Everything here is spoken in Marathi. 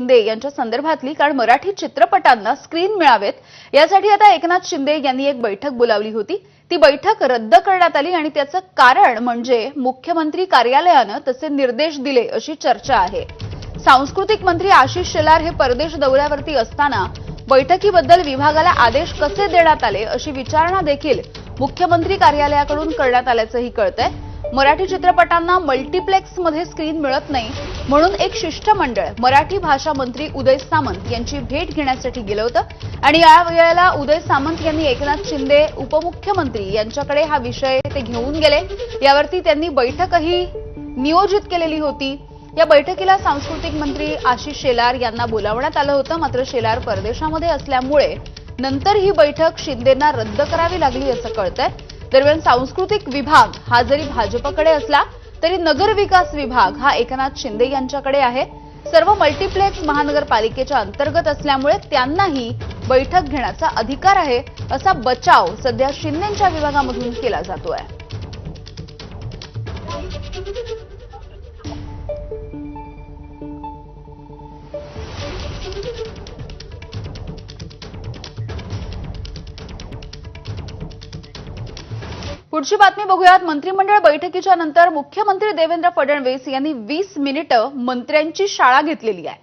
शिंदे यांच्या संदर्भातली, कारण मराठी चित्रपटांना स्क्रीन मिळावेत यासाठी आता एकनाथ शिंदे यांनी एक बैठक बोलावली होती। ती बैठक रद्द करण्यात आली आणि त्याचं कारण म्हणजे मुख्यमंत्री कार्यालयाने तसे निर्देश दिले अशी चर्चा आहे। सांस्कृतिक मंत्री आशिष शेलार हे परदेश दौऱ्यावरती असताना बैठकीबद्दल विभागाला आदेश कसे देण्यात आले अशी विचारणा देखील मुख्यमंत्री कार्यालयाकडून करण्यात आल्याचंही कळतंय। मराठी चित्रपटांना मल्टीप्लेक्समध्ये स्क्रीन मिळत नाही म्हणून एक शिष्टमंडळ मराठी भाषा मंत्री उदय सामंत यांची भेट घेण्यासाठी गेलं होतं आणि या वेळेला उदय सामंत यांनी एकनाथ शिंदे उपमुख्यमंत्री यांच्याकडे हा विषय ते घेऊन गेले। यावरती त्यांनी बैठकही नियोजित केलेली होती। या बैठकीला सांस्कृतिक मंत्री आशिष शेलार यांना बोलावण्यात आलं होतं, मात्र शेलार परदेशामध्ये असल्यामुळे नंतर ही बैठक शिंदेंना रद्द करावी लागली असं कळतंय। दरम्यान सांस्कृतिक विभाग हा जरी भाजपकडे असला तरी नगर विकास विभाग हा एकनाथ शिंदे यांच्याकडे आहे। सर्व मल्टीप्लेक्स महानगरपालिकेच्या अंतर्गत असल्यामुळे त्यांनाही बैठक घेण्याचा अधिकार आहे असा बचाव सध्या शिंदेंच्या विभागामधून केला जातोय। पुढची बातमी बघूयात। मंत्रिमंडळ बैठकीच्या नंतर मुख्यमंत्री देवेंद्र फडणवीस यांनी 20 मिनिटं मंत्र्यांची शाळा घेतलेली आहे।